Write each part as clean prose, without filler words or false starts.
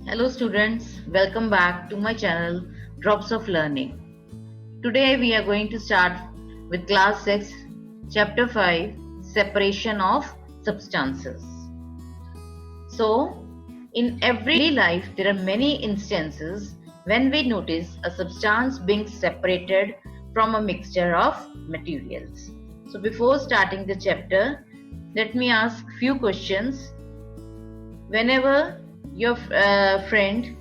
Hello students, welcome back to my channel Drops of Learning. Today we are going to start with class 6, chapter 5, separation of substances. So, in every life there are many instances when we notice a substance being separated from a mixture of materials. So before starting the chapter, let me ask few questions. Whenever your friend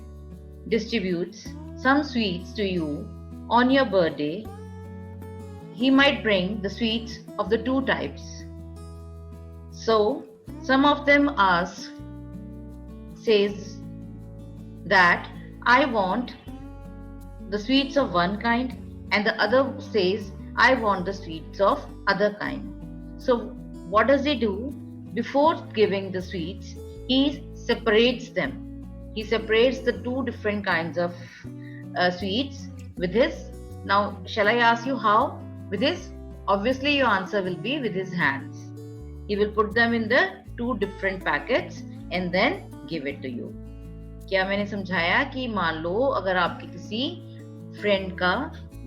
distributes some sweets to you on your birthday, he might bring the sweets of the two types. So, some of them says that I want the sweets of one kind, and the other says I want the sweets of other kind. So, what does he do? Before giving the sweets, he separates them. He separates the two different kinds of sweets with his. Now, shall I ask you how? With his? Obviously, your answer will be with his hands. He will put them in the two different packets and then give it to you. क्या मैंने समझाया कि मान लो अगर आपके किसी friend का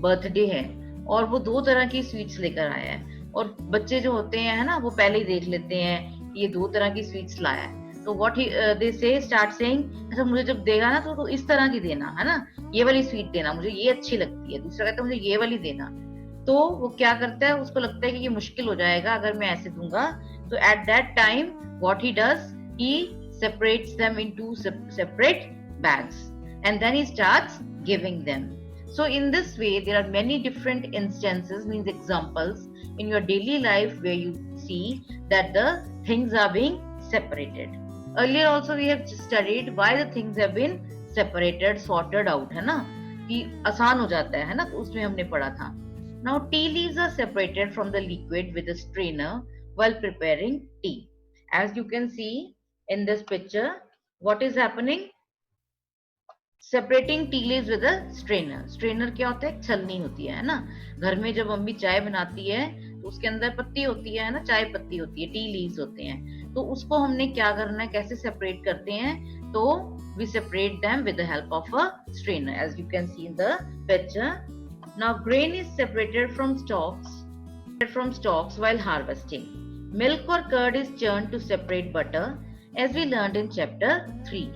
birthday है और वो दो तरह की स्वीट्स लेकर आया है, और बच्चे जो होते हैं ना वो पहले ही देख लेते हैं कि ये दो तरह की स्वीट्स लाया है, तो व्हाट दे से स्टार्ट सेइंग, अच्छा मुझे जब देगा ना तो इस तरह की देना है ना, ये वाली स्वीट देना, मुझे ये अच्छी लगती है, दूसरा कहता है मुझे ये वाली देना। तो वो क्या करता है, उसको लगता है कि ये मुश्किल हो जाएगा अगर मैं ऐसे दूंगा, तो at that time what he does, he separates them into separate bags and then he starts giving them. So in this way there are many different instances, means examples in your daily life where you see that the things are being separated. Earlier also we have studied why the things have been separated, sorted out, है ना, कि आसान हो जाता है ना, तो उसमें हमने पढ़ा था. Now tea leaves are separated from the liquid with a strainer while preparing tea. As you can see in this picture, what is happening? Separating tea leaves with a strainer. Strainer क्या होता है? छलनी होती है ना, घर में जब मम्मी चाय बनाती है तो उसके अंदर पत्ती होती है ना, चाय पत्ती होती है, टी लीव्स होते हैं, तो उसको हमने क्या करना है, कैसे सेपरेट करते हैं, तो we separate them with the help of a strainer, as you can see in the picture. Now grain is separated from stalks while harvesting. Milk or curd is churned to separate butter, as we learned in chapter 3.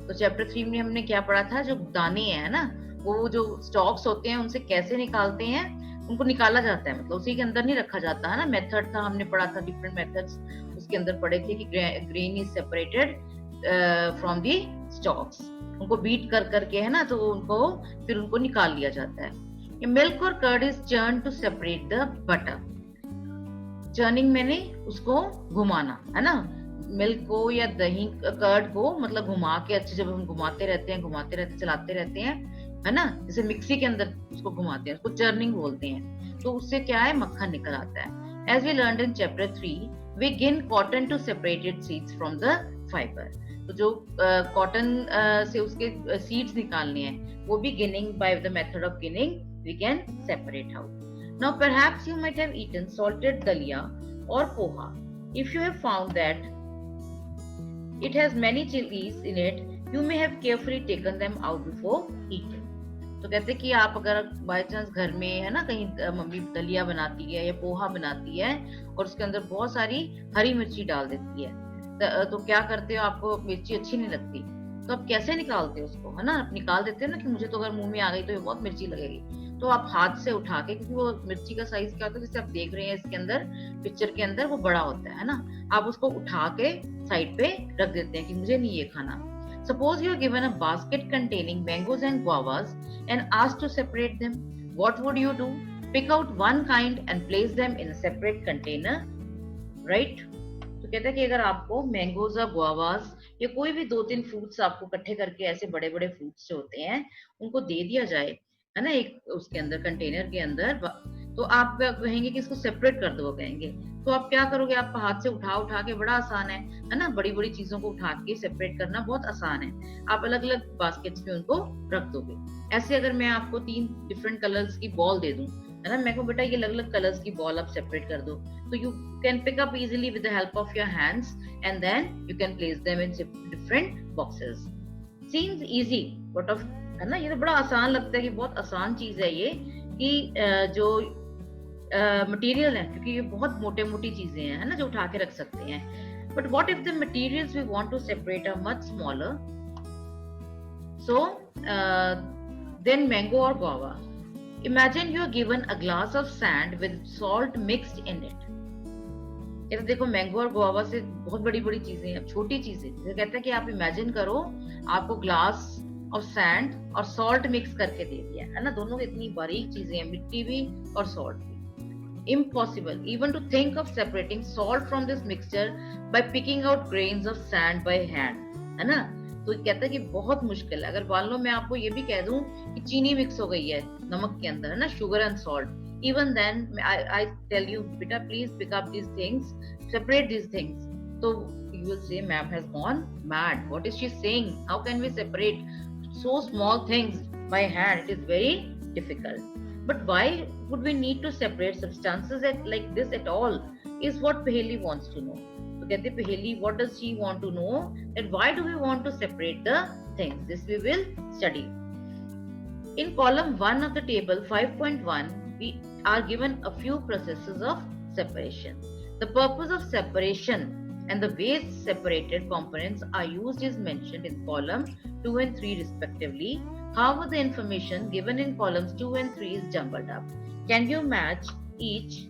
तो chapter 3 में हमने क्या पढ़ा था, जो दाने हैं ना, वो जो स्टॉक्स होते हैं उनसे कैसे निकालते हैं, उनको निकाला जाता है, मतलब उसी के अंदर नहीं रखा जाता है ना, मेथड था, हमने पढ़ा था डिफरेंट मेथड्स उसके अंदर पढ़े थे कि grain is separated from the stocks, उनको बीट कर करके है ना, तो उनको फिर उनको निकाल लिया जाता है. मिल्क और curd is churn to separate the butter. Churning मैंने उसको घुमाना है ना, मिल्क को या दही कर्ड को मतलब घुमा के अच्छे, जब हम घुमाते रहते चलाते रहते हैं, है ना, जैसे मिक्सी के अंदर उसको घुमाते हैं, उसको चर्निंग बोलते हैं, तो उससे क्या है, मक्खन निकल आता है. As we learned in chapter 3, we gin cotton to separate its seeds from the fibre. तो जो कॉटन से उसके सीड्स निकालने हैं, वो भी ginning, by the method of ginning we can separate out. Now perhaps you might have eaten salted dalia और poha. If you have found that it has many chilies in it, you may have carefully taken them out before eating. तो कहते कि आप अगर by chance घर में है ना, कहीं मम्मी दलिया बनाती है या पोहा बनाती है और उसके अंदर बहुत सारी हरी मिर्ची डाल देती है, तो क्या करते हो, आपको मिर्ची अच्छी नहीं लगती, तो आप कैसे निकालते हो उसको, है ना, आप निकाल देते हो ना, कि मुझे तो अगर मुंह में आ गई तो ये बहुत मिर्ची लगेगी, तो आप हाथ से उठा के, क्योंकि वो मिर्ची का साइज क्या होता है, जैसे आप देख रहे हैं इसके अंदर पिक्चर के अंदर, वो बड़ा होता है ना, आप उसको उठा के साइड पे रख देते हैं कि मुझे नहीं ये खाना. Suppose you are given a basket containing mangoes and guavas and asked to separate them. What would you do? Pick out one kind and place them in a separate container, right? तो कहता है कि अगर आपको mangoes और गुआवास या कोई भी दो तीन फ्रूट्स आपको इकट्ठे करके, ऐसे बड़े बड़े फ्रूट्स जो होते हैं उनको दे दिया जाए, है ना, एक उसके अंदर कंटेनर के अंदर, तो आप कहेंगे कि इसको सेपरेट कर दो, कहेंगे, तो आप क्या करोगे, आप हाथ से उठा के, बड़ा आसान है ना, बड़ी बड़ी चीजों को उठा के सेपरेट करना बहुत आसान है, आप अलग अलग बास्केट्स में उनको रख दोगे. ऐसे अगर मैं आपको 3 डिफरेंट कलर्स की बॉल दे दूं, है ना, मैं को बेटा ये अलग अलग कलर्स की बॉल आप सेपरेट कर दो, तो you can pick up easily with the help of your hands and then you can place them in different boxes. Seems easy but of, है ना, ये तो बड़ा आसान लगता है कि बहुत आसान चीज है ये, कि जो मटेरियल है, क्योंकि ये बहुत मोटे मोटी चीजें हैं, है ना, जो उठा के रख सकते हैं। But what if the materials we want to separate are much smaller, so then mango और guava. Imagine you are given a glass of sand with salt mixed in it. ये तो देखो मैंगो और गुआवा से बहुत बड़ी बड़ी चीजें हैं, छोटी चीजें। जैसे कहता है कि आप इमेजिन करो आपको ग्लास और सैंड और सॉल्ट मिक्स करके दे दिया, है ना, दोनों इतनी बारीक चीजें हैं, मिट्टी भी और सॉल्ट भी। Impossible even to think of separating salt from this mixture by picking out grains of sand by hand, है ना। तो कहता है कि बहुत मुश्किल है। अगर मान लो मैं आपको ये भी कह दूं कि चीनी मिक्स हो गई है नमक के अंदर, है ना, sugar and salt, even then I tell you, beta please pick up these things, separate these things, so you will say ma'am has gone mad, what is she saying, how can we separate so small things by hand, it is very difficult. But why would we need to separate substances like this at all, is what Paheli wants to know. तो कहते पहेली, what does she want to know, that why do we want to separate the things, this we will study. In column 1 of the table 5.1 we are given a few processes of separation. The purpose of separation and the ways separated components are used is mentioned in column 2 and 3 respectively. However, the information given in columns 2 and 3 is jumbled up. Can you match each?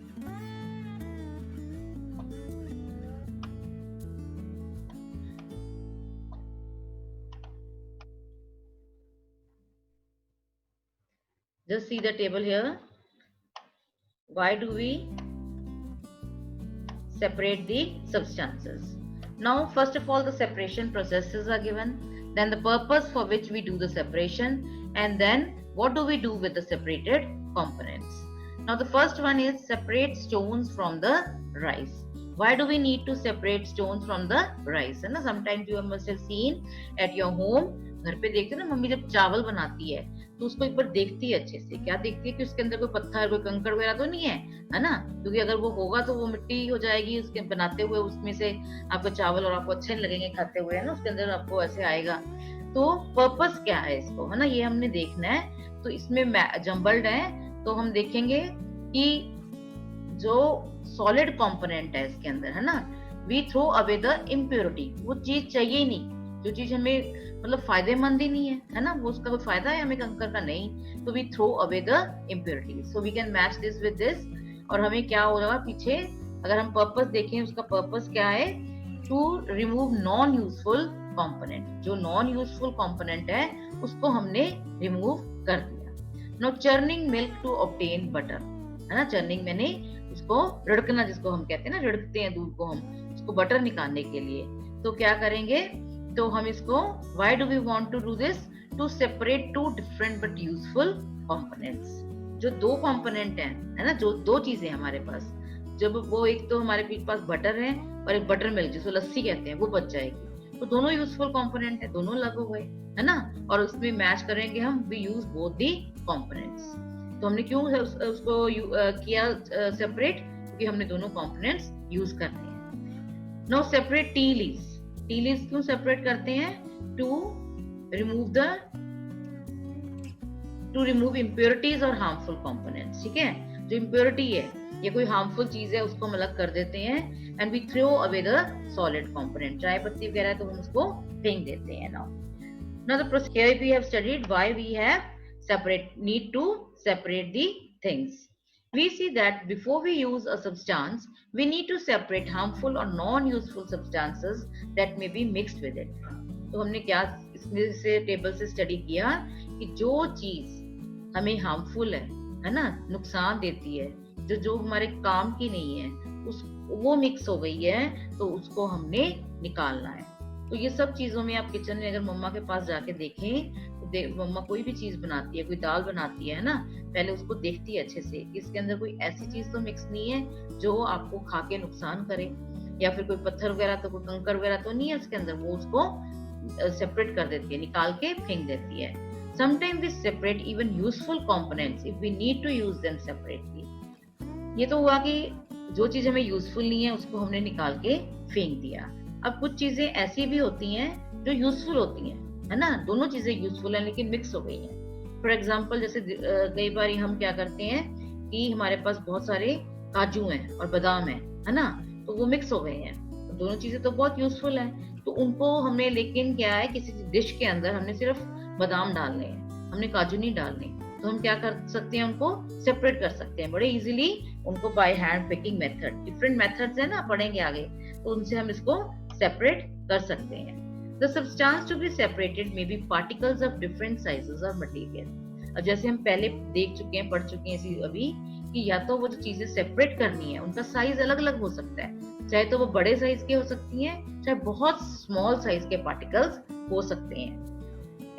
Just see the table here. Why do we separate the substances? Now, first of all, the separation processes are given, then the purpose for which we do the separation, and then what do we do with the separated components. Now, the first one is separate stones from the rice. Why do we need to separate stones from the rice? है ना, sometimes you must have seen at your home, घर पे देखते ना mummy जब चावल बनाती है तो उसको एक बार देखती है अच्छे से, क्या देखती है कि उसके अंदर कोई पत्थर कोई कंकड़ वगैरह तो नहीं है ना, क्योंकि अगर वो होगा तो वो मिट्टी हो जाएगी उसके बनाते हुए, उसमें से आपको चावल और आपको अच्छे नहीं लगेंगे खाते हुए, है ना, उसके अंदर आपको ऐसे आएगा। तो पर्पस क्या है इसको, है ना, ये हमने देखना है। तो इसमें जम्बल्ड है, तो हम देखेंगे कि जो सॉलिड कंपोनेंट है इसके अंदर, है ना, we throw away the impurity, वो चीज चाहिए ही नहीं, जो चीज हमें मतलब फायदेमंद ही नहीं है ना, वो उसका कोई फायदा है हमें कंकर का नहीं, तो we throw away the impurity. So we can match this with this, और हमें क्या होगा पीछे, अगर हम पर्पस देखें उसका पर्पस क्या है, to remove non useful component, जो नॉन यूजफुल कंपोनेंट है उसको हमने रिमूव कर दिया। No churning milk to obtain butter, है ना, चर्निंग मैंने उसको रिड़कना, जिसको हम कहते हैं ना, रिड़कते हैं दूध को हम, उसको बटर निकालने के लिए। तो क्या करेंगे, तो हम इसको why do we want to do this, to separate two different but useful components। जो दो कंपोनेंट हैं, है ना, जो दो चीजें हमारे पास, जब वो एक तो हमारे पास बटर है और एक बटर मिल्क जिसको लस्सी कहते हैं वो बच जाएगी, तो दोनों यूजफुल कंपोनेंट है, दोनों अलग हो गए, है ना, और उसमें मैच करेंगे हम, we use both the components। तो हमने क्यों उसको किया सेपरेट, क्योंकि हमने दोनों कंपोनेंट्स यूज करने हैं। Now separate tea leaves, tea leaves क्यों सेपरेट करते हैं, टू रिमूव इम्प्योरिटीज और हार्मफुल कंपोनेंट्स, ठीक है, जो इम्प्योरिटी है ये कोई हार्मफुल चीज है उसको हम अलग कर देते हैं, and we throw away the solid component, चाय पत्ती वगैरह तो हम उसको फेंक देते हैं। Now the process here we have studied why we have need to separate the things. We see that before we use a substance, we need to separate harmful or non-useful substances that may be mixed with it. तो हमने क्या इसमें से table से study किया कि जो चीज हमें हार्मफुल है ना, नुकसान देती है, जो हमारे काम की नहीं है, उस वो मिक्स हो गई है, तो उसको हमने निकालना है। तो ये सब चीजों में आप किचन में अगर मम्मा के पास जाके देखें, मम्मा कोई भी चीज बनाती है, कोई दाल बनाती है ना, पहले उसको देखती है अच्छे से, इसके अंदर कोई ऐसी चीज तो मिक्स नहीं है जो आपको खा के नुकसान करे, या फिर कोई पत्थर वगैरह तो कोई कंकर वगैरह तो नहीं है उसके अंदर, वो उसको सेपरेट कर देती है, निकाल के फेंक देती है। Sometime we separate even useful components if we need to use them separately. ये तो हुआ कि जो चीज हमें यूजफुल नहीं है उसको हमने निकाल के फेंक दिया। अब कुछ चीजें ऐसी भी होती हैं जो यूजफुल होती हैं, है ना, दोनों चीजें यूजफुल हैं लेकिन मिक्स हो गई हैं। फॉर एग्जाम्पल जैसे कई बार हम क्या करते हैं कि हमारे पास बहुत सारे काजू हैं और बादाम है ना, तो वो मिक्स हो गए हैं, दोनों चीजें तो बहुत यूजफुल हैं, तो उनको हमने, लेकिन क्या है किसी डिश के अंदर हमने सिर्फ बादाम डालने हैं, हमने काजू नहीं डालने, तो हम क्या कर सकते हैं, उनको सेपरेट कर सकते हैं बड़े इजीली, उनको bye hand picking method, different methods है ना, पढ़ेंगे आगे, तो उनसे हम इसको सेपरेट कर सकते हैं। The substance to be separated may be particles of different sizes or material. अब जैसे हम पहले देख चुके हैं, पढ़ चुके हैं अभी, कि या तो वो जो चीजें सेपरेट करनी है उनका साइज अलग अलग हो सकता है, चाहे तो वो बड़े साइज के हो सकती हैं, चाहे बहुत स्मॉल साइज के पार्टिकल्स हो सकते हैं।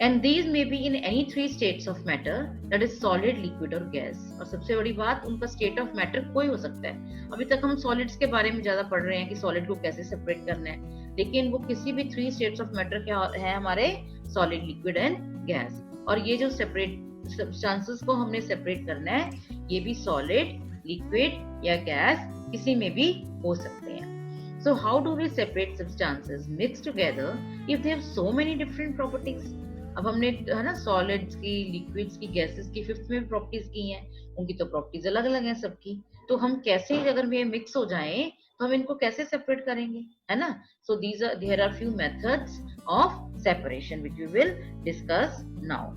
And these may be in any three states of matter, that is solid, liquid और gas। और सबसे बड़ी बात, उनका state of matter कोई हो सकता है। अभी तक हम solids के बारे में ज्यादा पढ़ रहे हैं कि solid को कैसे separate करना है, लेकिन वो किसी भी थ्री स्टेट्स ऑफ मैटर क्या है हमारे, सॉलिड, लिक्विड एंड गैस। और ये जो सेपरेट सब्सटेंसेस को हमने सेपरेट करना है, ये भी सॉलिड, लिक्विड या गैस किसी में भी हो सकते हैं। So how do we separate substances mixed together if they have so many different properties? अब हमने है ना सॉलिड्स की, लिक्विड्स की, गैसेस की फिफ्थ में प्रॉपर्टीज की हैं, उनकी तो प्रॉपर्टीज अलग अलग हैं सबकी, तो हम कैसे, अगर ये मिक्स हो जाएं तो हम इनको कैसे सेपरेट करेंगे, है ना। So there are few methods of separation which we will discuss now.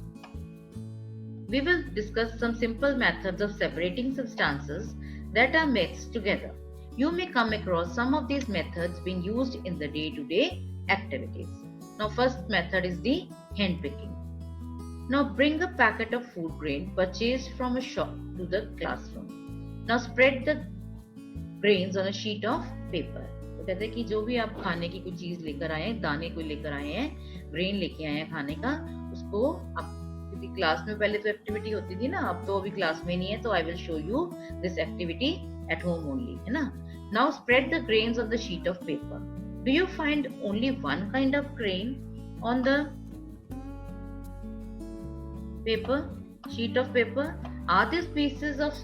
We will discuss some simple methods of separating substances that are mixed together. You may come across some of these methods being used in the day-to-day activities. Now, first method is the hand picking. Now, bring a packet of food grain purchased from a shop to the classroom. Now, spread the grains on a sheet of paper. तो कहते हैं कि जो भी आप खाने की कोई चीज लेकर आए हैं, दाने कोई लेकर आए हैं, ग्रेन लेके आए हैं खाने का, उसको आप, क्योंकि क्लास में पहले तो एक्टिविटी होती थी ना, अब तो अभी क्लास में नहीं है, तो I will show you this activity at home only, है ना। Now spread the grains on the sheet of paper. Do you find only one kind of grain on the paper, sheet of paper? Are there pieces of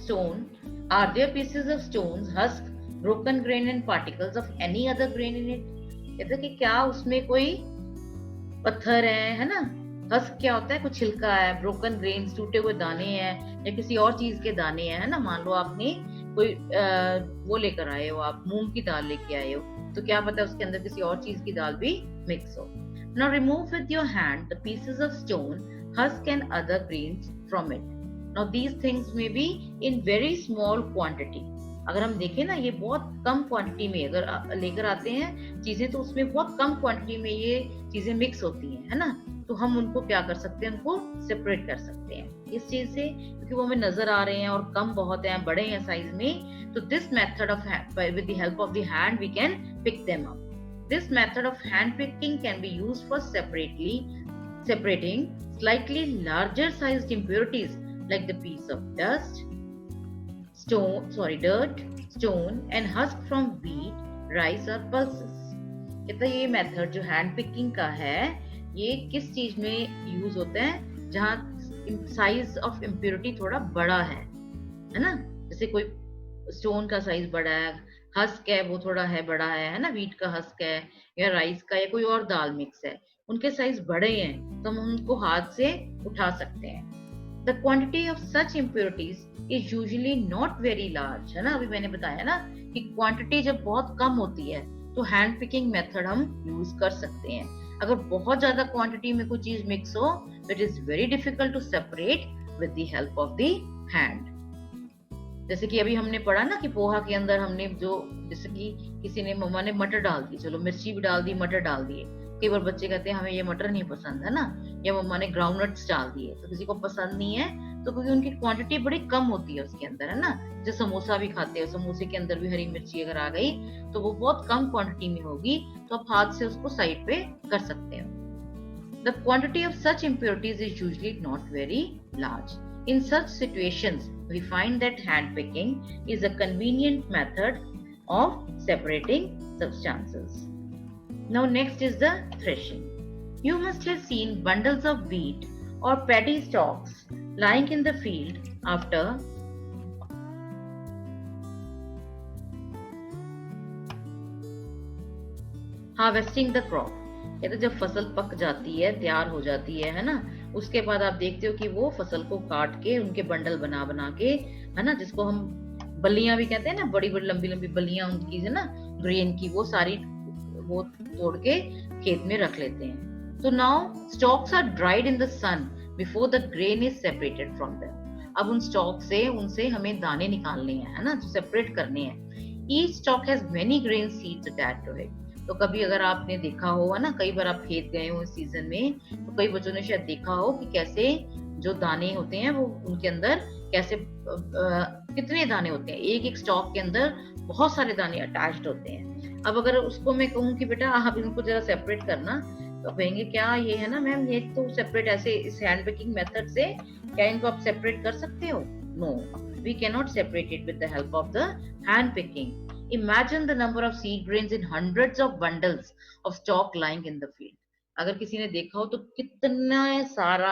stones, husk, broken grain and particles of any other grain in it? कहते कि क्या उसमें कोई पत्थर है ना, husk क्या होता है, कुछ छिलका है, ब्रोकन ग्रेन्स, टूटे हुए दाने हैं, या किसी और चीज के दाने हैं, है ना। मान लो आपने कोई वो लेकर आए हो, आप मूंग की दाल लेके आए हो, तो क्या पता उसके अंदर किसी और चीज की दाल भी मिक्स हो। Now remove with your hand the pieces of stone, husk and other grains from it. Now these things may be in very small quantity. अगर हम देखें ना, ये बहुत कम क्वांटिटी में अगर लेकर आते हैं चीजें, तो उसमें बहुत कम क्वांटिटी में ये चीजें मिक्स होती हैं, है ना, तो हम उनको क्या कर सकते हैं, उनको सेपरेट कर सकते हैं इस चीज से, क्योंकि वो हमें नजर आ रहे हैं और कम बहुत हैं, बड़े हैं साइज में। तो this method of with the help of the hand we can pick them up. This method of hand picking can be used for separating slightly larger sized impurities like the piece of dirt, stone and husk from wheat, rice or pulses. कहता है ये method जो hand picking का है, ये किस चीज में यूज होता है, जहाँ साइज ऑफ इम्प्योरिटी थोड़ा बड़ा है ना, जैसे कोई स्टोन का साइज बड़ा है, हस्क है वो थोड़ा है बड़ा है ना, वीट का हस्क है या राइस का या कोई और दाल मिक्स है, उनके साइज बड़े हैं, तो हम उनको हाथ से उठा सकते हैं. The quantity of such impurities is usually not very large, है ना. अभी मैंने बताया ना कि क्वांटिटी जब बहुत कम होती है तो हैंड पिकिंग मेथड हम यूज कर सकते हैं. अगर बहुत ज्यादा क्वांटिटी में कोई चीज मिक्स हो तो it is very difficult to separate with the help of the hand. जैसे कि अभी हमने पढ़ा ना कि पोहा के अंदर हमने जो, जैसे कि किसी ने, मम्मा ने मटर डाल दी, चलो मिर्ची भी डाल दी, मटर डाल दिए. कई बार बच्चे कहते हैं हमें ये मटर नहीं पसंद, है ना, या मम्मा ने ग्राउंडनट्स डाल दिए, तो किसी को पसंद नहीं है, तो क्योंकि उनकी क्वांटिटी बड़ी कम होती है उसके अंदर, है ना. जो समोसा भी खाते हो, समोसे के अंदर भी हरी मिर्ची अगर आ गई तो वो बहुत कम क्वांटिटी में होगी, तो आप हाथ से उसको साइड पे कर सकते हो. The quantity of such impurities is usually not very large. In such situations, we find that hand picking is a convenient method of separating substances. Now next is the threshing. You must have seen bundles of wheat or paddy stalks lying in the field after harvesting the crop. कहते जब फसल पक जाती है, तैयार हो जाती है ना, उसके बाद आप देखते हो कि वो फसल को काट के उनके बंडल बना बना के, है ना, जिसको हम बल्लियां भी कहते हैं ना, बड़ी बड़ी लंबी लंबी बल्लियां उनकी है ना, ग्रेन की, वो सारी वो तोड़ के खेत में रख लेते हैं। तो now stalks are dried in the sun before the grain is separated from them. अब उन स्टॉक से उनसे हमें दाने निकालने हैं, है ना, जो सेपरेट करने हैं। Each stalk has many grain seeds attached to it. तो कभी अगर आपने देखा हो, है ना, कई बार आप खेत गए हो इस सीजन में, तो कई बच्चों ने शायद देखा हो कि कैसे जो दाने होते हैं वो उनके अंदर कैसे कितने दाने होते हैं, एक एक स्टॉक के अंदर बहुत सारे दाने अटैच्ड होते हैं। अब अगर उसको मैं कहूँ कि बेटा आप इनको जरा सेपरेट करना, तो कहेंगे क्या ये है ना मैम, ये तो सेपरेट ऐसे इस हैंड बेकिंग मेथड से क्या इनको आप सेपरेट कर सकते हो? No, we can not separate it with the help of the hand picking. Imagine the number of seed grains in hundreds of bundles of stalk lying in the field. अगर किसी ने देखा हो तो कितना सारा,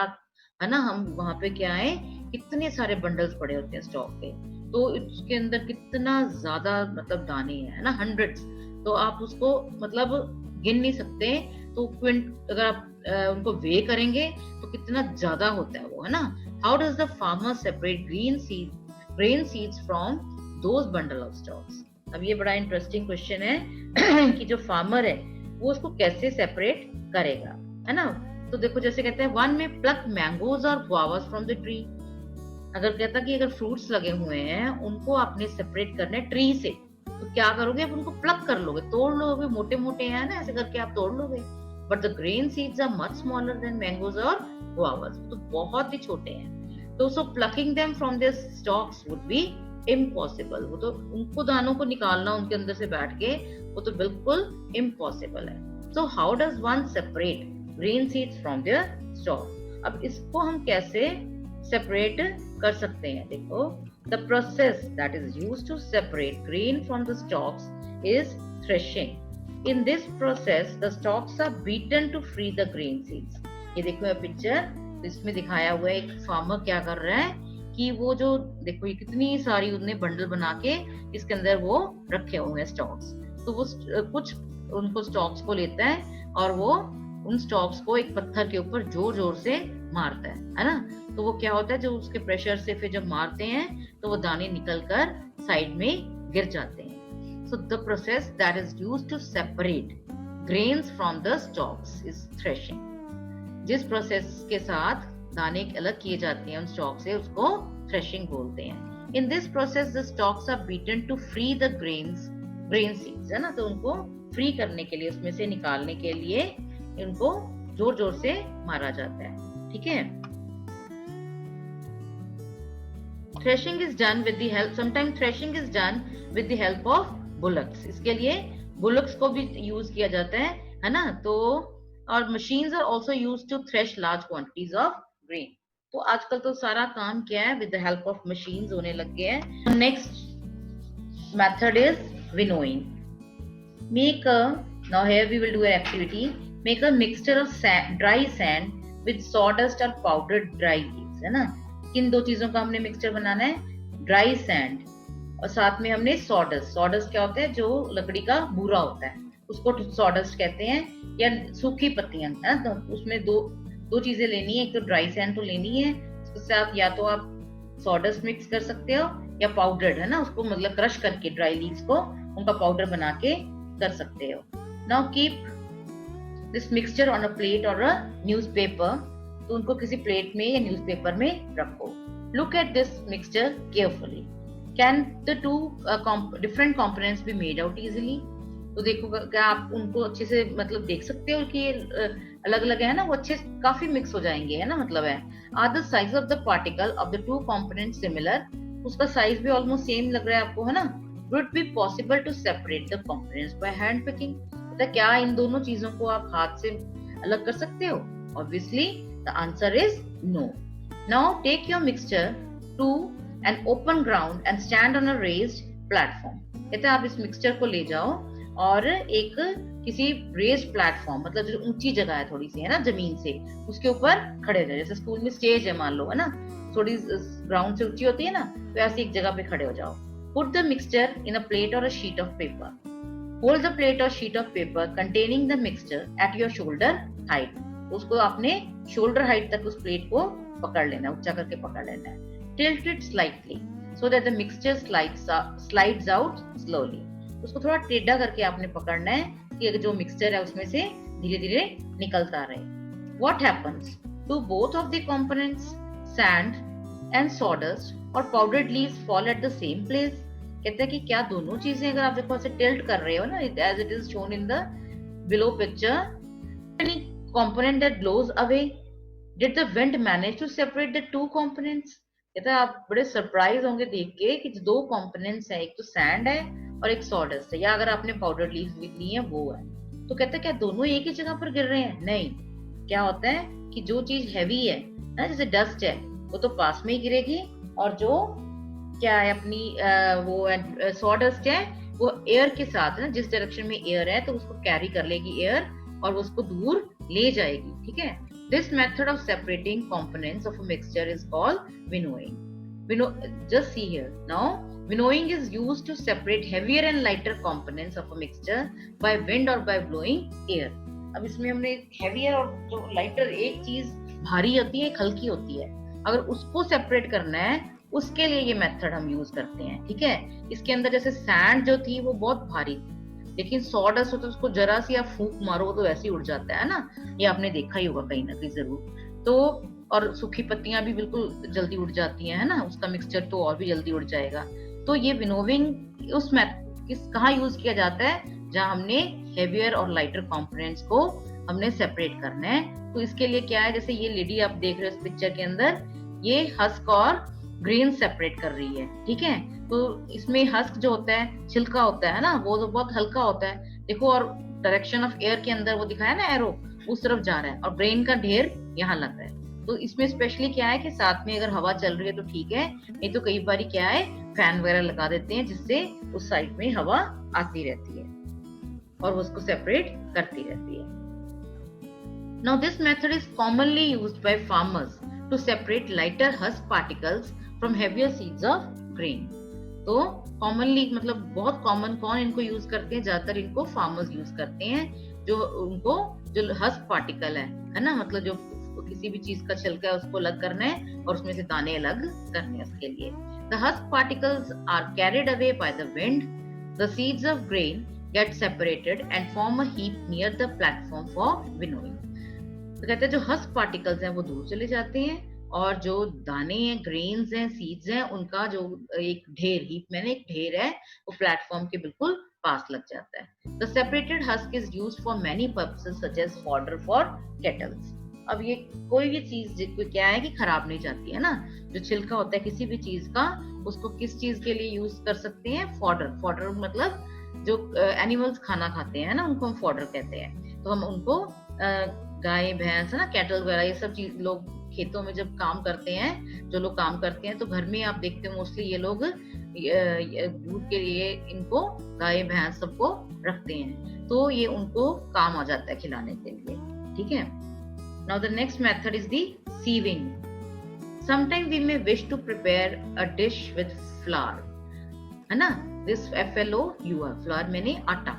है ना, हम वहां पे क्या है, कितने सारे बंडल्स पड़े होते हैं स्टॉक पे, तो उसके अंदर कितना ज्यादा मतलब दाने हैं, है ना, हंड्रेड्स। तो आप उसको मतलब गिन नहीं सकते। तो क्विंट अगर आप उनको वे करेंगे तो कितना ज्यादा होता है वो, है ना। How does the farmer separate grain seeds from those bundle of stocks? अब ये बड़ा इंटरेस्टिंग क्वेश्चन है कि जो फार्मर है वो उसको कैसे सेपरेट करेगा, है ना। तो देखो जैसे कहते हैं वन में प्लक मैंगोज और गुआवास फ्रॉम द ट्री। अगर कहता कि अगर फ्रूट्स लगे हुए हैं उनको आपने सेपरेट करना है ट्री से, तो क्या करोगे, आप उनको प्लक कर लोगे, तोड़ लोगे, मोटे मोटे हैं ना, ऐसे करके आप तोड़ लोगे। But the grain seeds are much smaller than mangoes और गुआवास, तो बहुत ही छोटे हैं। तो so plucking them from their stalks would be impossible. वो तो उनको दानों को निकालना उनके अंदर से बैठ के वो तो बिल्कुल इम्पॉसिबल है। So how does one separate grain seeds from their stalk? अब इसको हम कैसे सेपरेट कर सकते हैं? देखो, the process that is used to separate grain from the stalks is threshing. In this process the stalks are beaten to free the grain seeds. ये देखो ये पिक्चर, इसमें दिखाया हुआ है एक फार्मर क्या कर रहा है कि वो जो देखो ये कितनी सारी उन्हें बंडल बना के इसके अंदर वो रखे हुए हैं स्टॉक्स। तो वो कुछ उनको स्टॉक्स को लेता है और वो उन स्टॉक्स को एक पत्थर के ऊपर जोर जोर से मारता है ना। तो वो क्या होता है, जो उसके प्रेशर से फिर जब मारते हैं तो वो दाने निकल कर साइड में गिर जाते हैं। So the process that is used to separate grains from the stalks is threshing. जिस प्रोसेस के साथ दाने अलग किए जाते हैं उन स्टॉक से, उसको थ्रेशिंग बोलते हैं। In this process the stalks are beaten to free the grain seeds, है ना। तो उनको फ्री करने के लिए, उसमें से निकालने के लिए इनको जोर जोर से मारा जाता है, ठीक है। Threshing is done with the help, sometime threshing is done with the help of bullocks. इसके लिए बुलक्स को भी यूज किया जाता है ना। तो और machines are also used to thresh large quantities of grain. तो आजकल तो सारा काम क्या है, with the help of machines होने लग गया है। Next method is winnowing. Make a, now here we will do an activity, make a mixture of dry sand with sawdust और पाउडर्ड ड्राई लीव्स, है ना। किन दो चीजों का हमने मिक्सचर बनाना है? ड्राई सैंड और साथ में हमने सॉडस्ट। सॉडस्ट क्या होता है? जो लकड़ी का बूरा होता है उसको सॉडस्ट कहते हैं, या सूखी पत्तियां, है ना। तो उसमें दो चीजें लेनी है, एक तो ड्राई सैंड तो लेनी है, उसके साथ या तो आप सॉडस्ट मिक्स कर सकते हो या पाउडर्ड, है ना, उसको मतलब क्रश करके ड्राई लीव्स को उनका पाउडर बना के कर सकते हो। Now keep this mixture on a plate और अ न्यूज़पेपर। तो उनको किसी प्लेट में या न्यूज़पेपर में रखो। Look at this mixture carefully. Can the two different components be made out easily? तो देखो क्या आप उनको अच्छे से मतलब देख सकते हो कि अलग अलग है ना, वो अच्छे काफी मिक्स हो जाएंगे, है ना, मतलब है। Are the size of the particle of the two component similar? उसका साइज भी ऑलमोस्ट सेम लग रहा है आपको, है ना। Would it be possible to separate the components by hand picking? तो क्या इन दोनों चीजों को आप हाथ से अलग कर सकते हो? Obviously the answer is no. Now take your mixture to an open ground and stand on a raised platform. कहते हैं आप इस मिक्सचर को ले जाओ और एक किसी रेज्ड प्लेटफॉर्म, मतलब जो ऊंची जगह है थोड़ी सी, है ना, जमीन से, उसके ऊपर खड़े हो जाओ। जैसे स्कूल में स्टेज है मान लो, है ना, थोड़ी ग्राउंड से ऊंची होती है ना, तो ऐसी एक जगह पे खड़े हो जाओ। Put the mixture in a plate और a sheet of paper. Hold the plate और sheet of paper containing the mixture at your shoulder height. उसको आपने शोल्डर हाइट तक उस प्लेट को पकड़ लेना है, ऊंचा करके पकड़ लेना है। Tilt it slightly so that the mixture slides out slowly. उसको थोड़ा टेढ़ा करके आपने पकड़ना है कि जो मिक्सचर है उसमें से धीरे धीरे निकलता रहे। What happens? Do both of the components, sand and sawdust or powdered leaves fall at the same place? कहते हैं कि क्या दोनों चीजें अगर आप देखो ऐसे टिल्ट कर रहे हो ना, as it is shown in the below picture, any component that blows away, did the wind manage to separate the two components? कहते हैं आप बड़े सरप्राइज होंगे देख के कि जो दो कंपोनेंट्स है, एक तो सैंड है और एक सॉडस्ट है, या अगर आपने पाउडर लीव्स ली है वो है, तो कहते हैं क्या दोनों एक ही जगह पर गिर रहे हैं? नहीं, क्या होता है कि जो चीज हैवी है ना, जैसे डस्ट है, वो तो पास में ही गिरेगी, और जो क्या है अपनी वो सॉडस्ट है वो एयर के साथ ना, जिस डायरेक्शन में एयर है तो उसको कैरी कर लेगी एयर और उसको दूर ले जाएगी। ठीक है, this method of separating components of a mixture is called winnowing. Just see here now, winnowing is used to separate heavier and lighter components of a mixture by wind or by blowing air। अब इसमें हमने heavier और जो lighter, एक चीज भारी होती है एक हल्की होती है, अगर उसको सेपरेट करना है उसके लिए ये मेथड हम यूज करते हैं। ठीक है, इसके अंदर जैसे सैंड जो थी वो बहुत भारी थी, लेकिन सॉडस्ट होता है उसको जरा सी आप फूंक मारो तो वैसे ही उड़ जाता है ना, ये आपने देखा ही होगा कहीं ना कहीं जरूर। तो और सूखी पत्तियां भी बिल्कुल जल्दी उड़ जाती हैं, है ना, उसका मिक्सचर तो और भी जल्दी उड़ जाएगा। तो ये विनोविंग उस कहाँ यूज किया जाता है जहां हमने हेवियर और लाइटर कंपोनेंट्स को हमने सेपरेट करना है। तो इसके लिए क्या है, जैसे ये लेडी आप देख रहे हो इस पिक्चर के अंदर, ये हस्क और ग्रेन सेपरेट कर रही है। ठीक है, तो इसमें हस्क जो होता है, छिलका होता है ना, वो तो बहुत हल्का होता है, देखो, और डायरेक्शन ऑफ एयर के अंदर वो दिखाया ना एरो, उस तरफ जा रहा है, और ग्रेन का ढेर यहाँ लग रहा है। तो इसमें स्पेशली क्या है कि साथ में अगर हवा चल रही है तो ठीक है, नहीं तो कई बार क्या है फैन वगैरह लगा देते हैं जिससे उस साइड में हवा आती रहती है और वो उसको सेपरेट करती रहती है। Now this method is commonly used by farmers to separate lighter husk particles from heavier seeds of grain। तो commonly मतलब बहुत कॉमन, कौन इनको यूज करते हैं? ज्यादातर इनको फार्मर्स यूज करते हैं, जो उनको जो हस्क पार्टिकल है ना, मतलब जो किसी भी चीज का छिलका है उसको अलग करना है और उसमें से दाने अलग करने हैं उसके लिए। The husk particles are carried away by the wind. The seeds of grain get separated and form a heap near the platform for winnowing। तो कहते हैं जो हस्क पार्टिकल्स हैं वो दूर चले जाते हैं, और जो दाने हैं, ग्रेन्स हैं, सीड्स हैं, उनका जो एक ढेर, हीप मैंने एक ढेर है, वो प्लेटफॉर्म के बिल्कुल पास लग जाता है। The separated husk is used for many purposes such as fodder for kettles। अब ये कोई भी चीज क्या है कि खराब नहीं जाती है ना, जो छिलका होता है किसी भी चीज का, उसको किस चीज के लिए यूज कर सकते हैं? फॉडर। फॉडर मतलब जो एनिमल्स खाना खाते हैं ना, उनको हम फॉडर कहते हैं। तो हम उनको गाय भैंस है ना, कैटल वगैरह, ये सब चीज लोग खेतों में जब काम करते हैं, जो लोग काम करते हैं, तो घर में आप देखते हो मोस्टली ये लोग दूध के लिए इनको गाय भैंस सबको रखते हैं, तो ये उनको काम आ जाता है खिलाने के लिए। ठीक है, now the next method is the sieving। Sometimes we may wish to prepare a dish with flour, है ना, this FLOUR, flour मैंने आटा,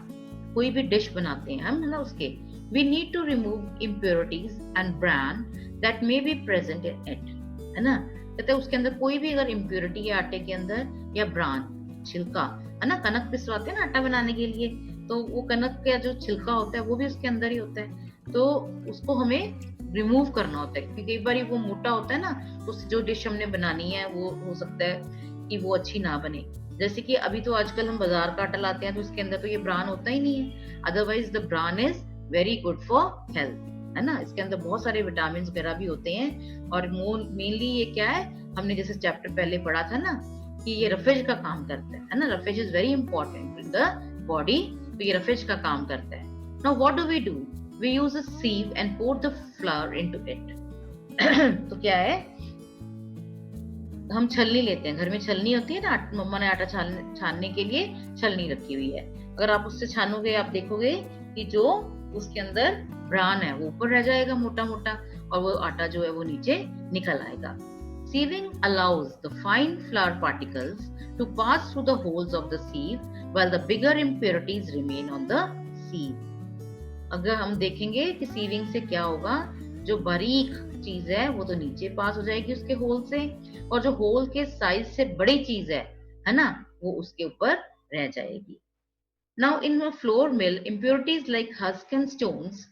कोई भी डिश बनाते हैं हम, है ना, उसके we need to remove impurities and bran that may be present in it, है ना, कहते हैं उसके अंदर कोई भी अगर impurity है आटे के अंदर, या ब्रान, छिलका, है ना, कनक पिसवाते हैं ना आटा बनाने के लिए, तो वो कनक का जो छिलका होता है वो भी उसके अंदर ही होता है, तो उसको हमें रिमूव करना होता है, क्योंकि कई बार वो मोटा होता है ना, तो जो डिश हमने बनानी है वो हो सकता है कि वो अच्छी ना बने। जैसे कि अभी तो आजकल हम बाजार का आटा लाते हैं तो उसके अंदर तो ये ब्रान होता ही नहीं है, otherwise the bran is very good for health, है ना, इसके अंदर बहुत सारे विटामिन वगैरह भी होते हैं, और मेनली ये क्या है, हमने जैसे चैप्टर पहले पढ़ा था ना कि ये रफेज का काम करता है ना, roughage is very important in the body, तो ये रफेज का काम करता है। Now what do we do? We use a sieve and pour the flour into it। तो क्या है, हम छलनी लेते हैं, घर में छलनी होती है ना, मम्मा ने आटा छानने के लिए छलनी रखी हुई है, अगर आप उससे छानोगे आप देखोगे कि जो उसके अंदर ब्रान है वो ऊपर रह जाएगा मोटा मोटा, और वो आटा जो है वो नीचे निकल आएगा। Sieving allows the fine flour particles to pass through the holes of the sieve while the bigger impurities remain on the sieve. अगर हम देखेंगे कि सीविंग से क्या होगा, जो बारीक चीज है वो तो नीचे पास हो जाएगी उसके होल से, और जो होल के साइज से बड़ी चीज है ना, वो उसके ऊपर रह जाएगी. Now in a flour mill, impurities like husk and stones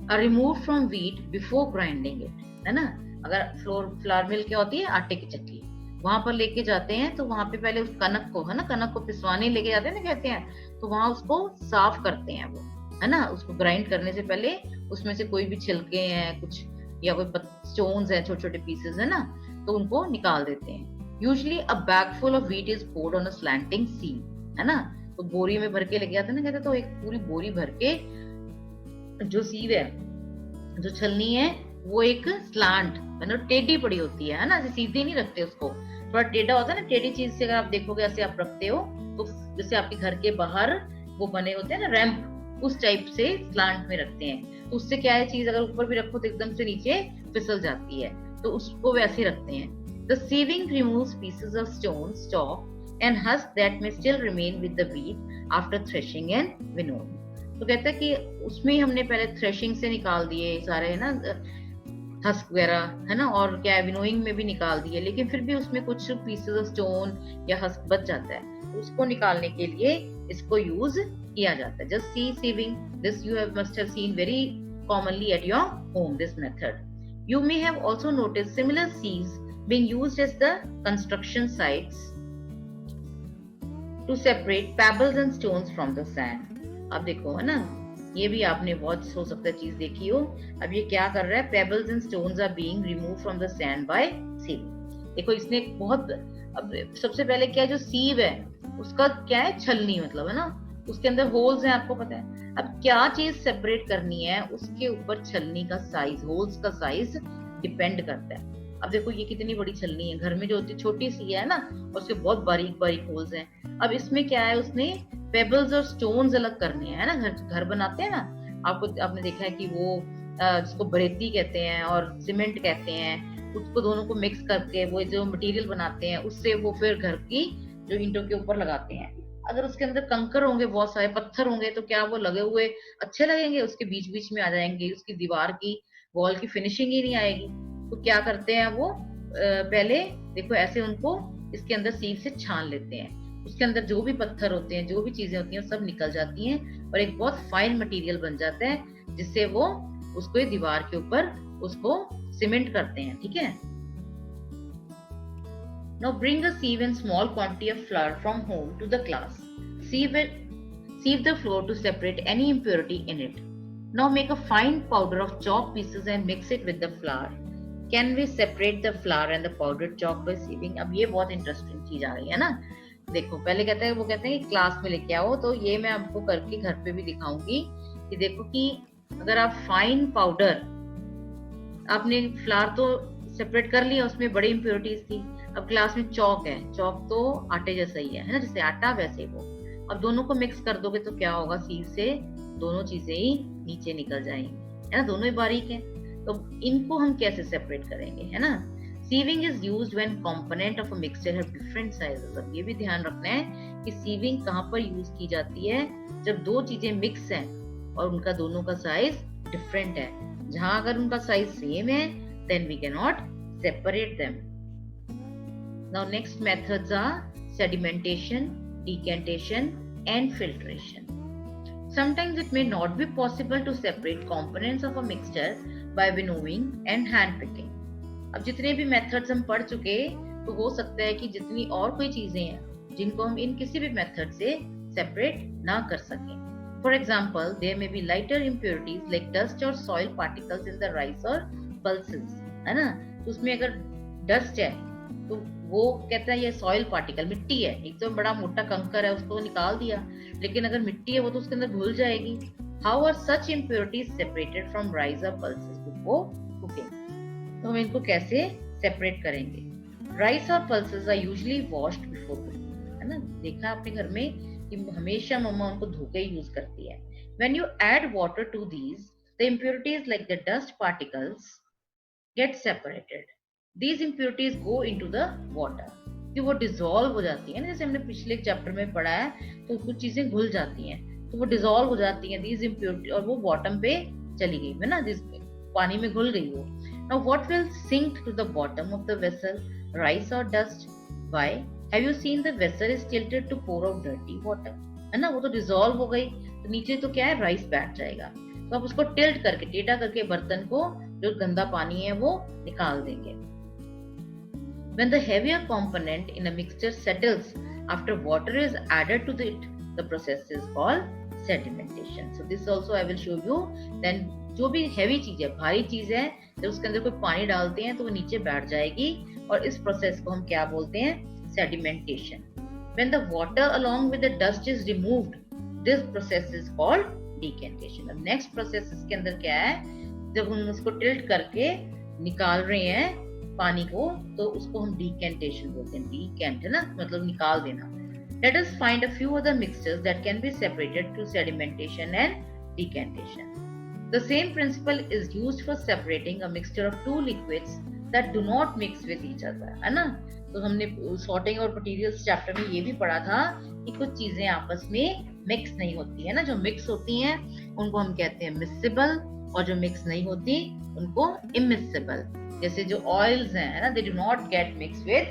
are removed from wheat before grinding it, है ना. अगर फ्लोर मिल क्या होती है, आटे की चक्की, वहां पर लेके जाते हैं तो वहां पे पहले उस कनक को, है ना, कनक को पिसवाने लेके जाते हैं ना, कहते हैं, तो वहां उसको साफ करते हैं वो, है ना. उसको ग्राइंड करने से पहले उसमें से कोई भी छिलके हैं कुछ, या कोई स्टोन्स हैं, छोटे छोटे पीसेस, है ना, तो उनको निकाल देते हैं. Usually a bag full of wheat is poured on a slanting sieve, है ना. तो बोरी में भर के लेके जाते हैं ना, कहते तो एक पूरी बोरी भर के जो सीव है, जो छलनी है, वो एक स्लांट, मतलब टेढ़ी पड़ी होती है ना, सीधी नहीं रखते उसको, थोड़ा टेढ़ा होता है ना. टेढ़ी चीज से अगर आप देखोगे ऐसे आप रखते हो तो जैसे आपके घर के बाहर वो बने होते हैं ना रैंप, उस टाइप से स्लांट में रखते हैं. तो उससे क्या है, चीज अगर ऊपर भी रखो तो एकदम से नीचे फिसल जाती है, तो उसको वैसे रखते हैं. The sieving removes pieces of stone, stalk and husk that may still remain with the wheat after threshing and winnowing. तो कहता है कि उसमें हमने पहले थ्रेशिंग से निकाल दिए सारे, है ना, हस्क वगैरह, है ना, और क्या है, विनोइंग में भी निकाल दिए, लेकिन फिर भी उसमें कुछ पीसेस ऑफ स्टोन या हस्क बच जाता है, तो उसको निकालने के लिए इसको यूज किया जाता है. Just see sieving, this you have must have seen very commonly at your home, this method. You may have also noticed similar sieves being used as the construction sites to separate pebbles and stones from the sand. अब देखो, है ना, ये भी आपने बहुत हो सकता है चीज देखी हो. अब ये क्या कर रहा है, pebbles and stones are being removed from the sand by sieving. देखो इसने बहुत, अब सबसे पहले क्या है, जो सीव है उसका क्या है, छलनी मतलब, है ना, उसके अंदर होल्स हैं, आपको पता है. अब क्या चीज सेपरेट करनी है, उसके ऊपर छलनी का साइज, होल्स का साइज डिपेंड करता है. अब देखो ये कितनी बड़ी छलनी है, घर में जो होती है छोटी सी है ना, उसके बहुत बारीक बारीक होल्स हैं. अब इसमें क्या है, उसने पेबल्स और स्टोन्स अलग करने हैं, है ना. घर बनाते हैं ना, आपने देखा है कि वो जिसको बरेती कहते हैं और सीमेंट कहते हैं, उसको दोनों को मिक्स करके वो जो मटेरियल बनाते हैं, उससे वो फिर घर की जो ईंटों के ऊपर लगाते हैं. अगर उसके अंदर कंकर होंगे, बहुत सारे पत्थर होंगे, तो क्या वो लगे हुए अच्छे लगेंगे, उसके बीच बीच में आ जाएंगे, उसकी दीवार की वॉल की फिनिशिंग ही नहीं आएगी. तो क्या करते हैं वो, पहले देखो ऐसे उनको इसके अंदर सीव से छान लेते हैं, उसके अंदर जो भी पत्थर होते हैं, जो भी चीजें होती हैं, सब निकल जाती हैं और एक बहुत फाइन मटेरियल बन जाता है, जिससे वो उसको दीवार के ऊपर उसको सीमेंट करते हैं. ठीक है. Now bring a sieve and small quantity of flour from home to the class. Sieve the flour to separate any impurity in it. Now make a fine powder of chalk pieces and mix it with the flour. Can we separate the flour and the powdered chalk by sieving? अब ये बहुत interesting चीज आ रही है ना. देखो पहले वो कहते हैं कि क्लास में लेके आओ, तो ये मैं आपको करके घर पे भी दिखाऊंगी कि देखो कि अगर आप फाइन पाउडर, आपने फ्लावर तो सेपरेट कर लिया, उसमें बड़ी इम्प्योरिटीज थी. अब क्लास में चौक है, चौक तो आटे जैसा ही है ना, जैसे आटा वैसे वो. अब दोनों को मिक्स कर दोगे तो क्या होगा, सीव से दोनों चीजें ही नीचे निकल जाएंगी, है ना, दोनों ही बारीक है. तो इनको हम कैसे सेपरेट करेंगे, है ना. Sieving is used when component of a mixture have different sizes. अब ये भी ध्यान रखना है कि सीविंग कहाँ पर यूज की जाती है, जब दो चीजें मिक्स हैं और उनका दोनों का साइज डिफरेंट है. जहां अगर उनका साइज सेम है, then we cannot separate them. Now next methods are sedimentation, decantation and filtration. Sometimes it may not be possible to separate components of a mixture by winnowing and hand picking. अब जितने भी methods हम पढ़ चुके, तो हो सकता है कि जितनी और कोई चीजें हैं जिनको हम इन किसी भी मेथड से सेपरेट ना कर सकें. For example, there may be lighter impurities like dust or soil particles in the rice or pulses, है ना. तो उसमें अगर डस्ट है तो वो कहता है ये सॉइल पार्टिकल, मिट्टी है, एक तो बड़ा मोटा कंकर है, उसको निकाल दिया, लेकिन अगर मिट्टी है वो तो उसके अंदर घुल जाएगी. How are such impurities separated from rice or pulses before cooking? तो हम इनको कैसे सेपरेट करेंगे. राइस और pulses are usually washed before cooking, है ना. देखा आपने घर में कि हमेशा मम्मा उनको धो के यूज करती है. When you add water to these, the impurities like the dust particles get separated. These impurities go into the water. कि वो डिसॉल्व हो जाती है ना, जैसे हमने पिछले चैप्टर में पढ़ा है, तो कुछ चीजें घुल जाती हैं, तो वो डिसॉल्व हो जाती हैं दीज इम्प्योरिटी, और वो बॉटम पे चली गई है ना, जिस पानी में घुल गई वो. Now what will sink to the bottom of the vessel, rice और dust? Why? Have you seen the vessel is tilted to pour out dirty water, है ना, वो तो डिसॉल्व हो गई, तो नीचे तो क्या है, राइस बैठ जाएगा. तो आप उसको टिल्ट करके, टेढ़ा करके बर्तन को, जो गंदा पानी है वो निकाल देंगे. When the heavier component in a mixture settles after water is added to it, the process is called sedimentation. So this also I will show you. Then जो भी heavy चीज है, भारी चीज है, जब उसके अंदर कोई पानी डालते हैं तो वो नीचे बैठ जाएगी, और इस प्रोसेस को हम क्या बोलते हैं, sedimentation. When the water along with the dust is removed, this process is called decantation. अब next process इसके अंदर क्या है, जब हम उसको tilt करके निकाल रहे हैं पानी को, तो उसको हम decantation बोलते हैं. decant है ना, मतलब निकाल देना. Let us find a few other mixtures that can be separated through sedimentation and decantation. The same principle is used for separating a mixture of two liquids that do not mix with each other, है ना. तो हमने sorting और materials chapter में ये भी पढ़ा था कि कुछ चीजें आपस में mix नहीं होती है ना, जो mix होती हैं उनको हम कहते हैं miscible, और जो mix नहीं होती उनको immiscible. जैसे जो oils हैं ना, they do not get mixed with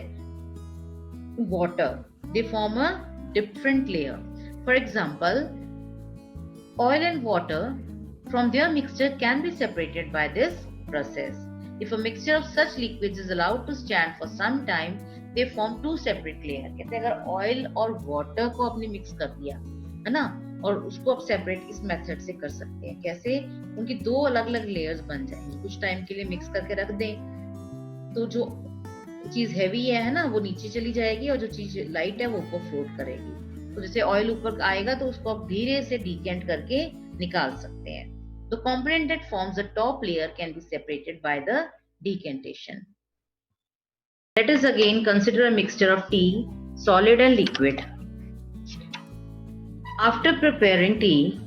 water, they form a different layer. For example, oil and water from their mixture can be separated by this process. If a mixture of such liquids is allowed to stand for some time, they form two separate layers. कहते हैं अगर oil और water को आपने mix कर दिया है ना, और उसको आप separate इस method से कर सकते हैं. कैसे? उनकी दो अलग अलग layers बन जाएंगी. कुछ time के लिए mix करके रख दें, तो जो चीज heavy है ना, वो नीचे चली जाएगी, और जो चीज light है वो ऊपर float करेगी. तो जैसे oil ऊपर आएगा तो उसको आप धीरे से decant करके निकाल सकते हैं. The component that forms the top layer can be separated by the decantation. Let us again consider a mixture of tea, solid and liquid. After preparing tea,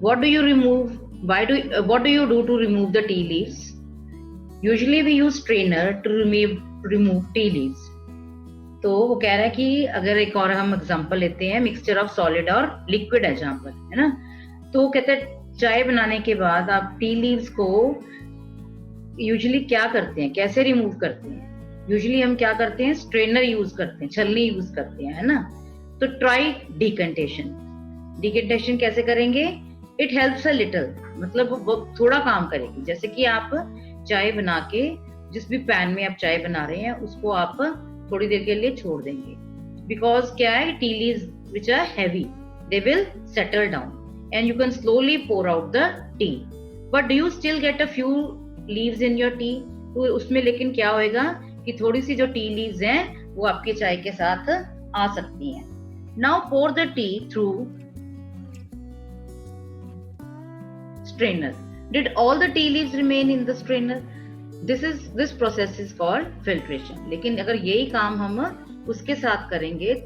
what do you remove? What do you do to remove the tea leaves? Usually we use strainer to remove tea leaves. तो वो कह रहा है कि अगर एक और हम एग्जांपल लेते हैं, मिक्सचर ऑफ सॉलिड और लिक्विड है जहाँ पर, है ना, तो कहते हैं चाय बनाने के बाद आप टी लीव्स को यूजुअली क्या करते हैं, कैसे रिमूव करते हैं? यूजुअली हम क्या करते हैं, स्ट्रेनर यूज करते हैं, छलनी यूज करते हैं, है ना. तो ट्राई डिकेंटेशन. डिकेंटेशन कैसे करेंगे? इट हेल्प्स अ लिटिल, मतलब वो थोड़ा काम करेगी. जैसे कि आप चाय बना के, जिस भी पैन में आप चाय बना रहे हैं उसको आप थोड़ी देर के लिए छोड़ देंगे, बिकॉज क्या है, tea leaves which are heavy, they will settle down and you can slowly pour out the tea. But do you still get a few leaves in your tea? तो उसमें लेकिन क्या होएगा कि थोड़ी सी जो टी लीव्स हैं वो आपके चाय के साथ आ सकती हैं. Now pour the tea through strainer. Did all the tea leaves remain in the strainer? This process is called filtration. लेकिन अगर यही काम हम उसके साथ करेंगे,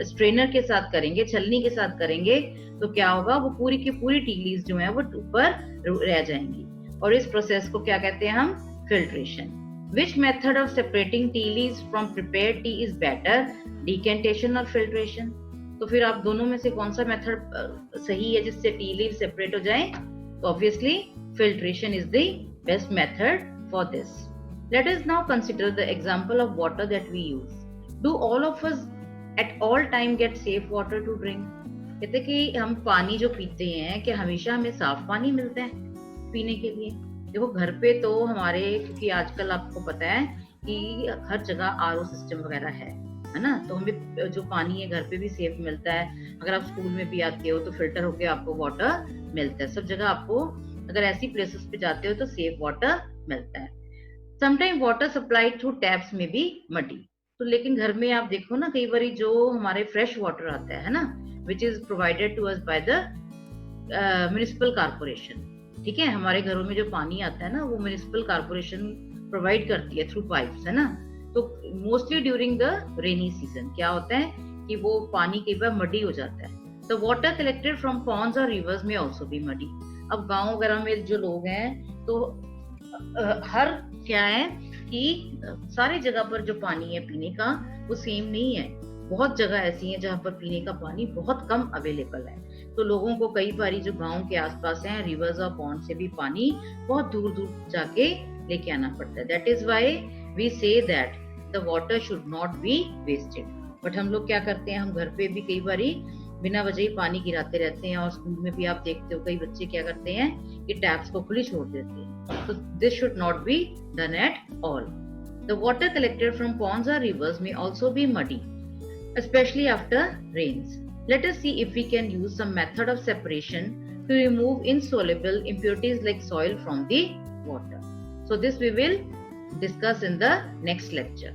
स्ट्रेनर के साथ करेंगे, छलनी के साथ करेंगे, तो क्या होगा, वो पूरी की पूरी टी लीव्स जो है वो ऊपर रह जाएंगी. और इस प्रोसेस को क्या कहते हैं हम, filtration. Which method of separating tea leaves from prepared T is better, decantation और फिल्ट्रेशन? तो फिर आप दोनों में से कौन सा मेथड सही है जिससे टी लीव सेपरेट हो जाए? तो obviously filtration is the best method for this. Let us now consider the example of water that we use. Do all of us at all time get safe water to drink? कहते कि हम पानी जो पीते हैं, कि हमेशा हमें साफ पानी मिलता है पीने के लिए? देखो घर पे तो हमारे, क्योंकि आजकल आपको पता है कि हर जगह आरओ सिस्टम वगैरह है ना, तो हमें जो पानी है घर पे भी सेफ मिलता है. अगर आप स्कूल में भी आते हो तो फिल्टर होके आपको वाटर मिलता है. सब जगह आपको, अगर ऐसी प्लेसेस पे जाते हो तो सेफ वाटर मिलता है. Sometime water supplied through taps में भी मडी. तो लेकिन घर में आप देखो ना, कई बार जो हमारे फ्रेश वाटर आता है ना, which is provided to us by the municipal corporation. ठीक है, हमारे घरों में जो पानी आता है ना, वो म्युनिसिपल कॉर्पोरेशन प्रोवाइड करती है थ्रू पाइप्स, है ना. तो mostly during the rainy season क्या होता है कि वो पानी कई बार मडी हो जाता है. तो वाटर कलेक्टेड फ्रॉम पॉन्ड्स और रिवर्स में ऑल्सो भी मडी. अब गाँव वगैरह में जो लोग हैं तो हर क्या है कि सारी जगह पर जो पानी है पीने का वो सेम नहीं है। बहुत जगह ऐसी है जहाँ पर पीने का पानी बहुत कम अवेलेबल है, तो लोगों को कई बारी जो गांव के आसपास हैं रिवर्स और पॉन्ड से भी पानी बहुत दूर दूर जाके लेके आना पड़ता है। That is why we say that the water should not be wasted. But हम लोग क्या करते हैं, हम घर पे भी कई बारी बिना वजह ही पानी गिराते रहते हैं, और स्कूल में भी आप देखते हो कई बच्चे क्या करते हैं कि टैप्स को खुली छोड़ देते हैं। तो this should not be done at all. The water collected from ponds or rivers may also be muddy, especially after rains. Let us see if we can use some method of separation to remove insoluble impurities like soil from the water. So this we will discuss in the next lecture.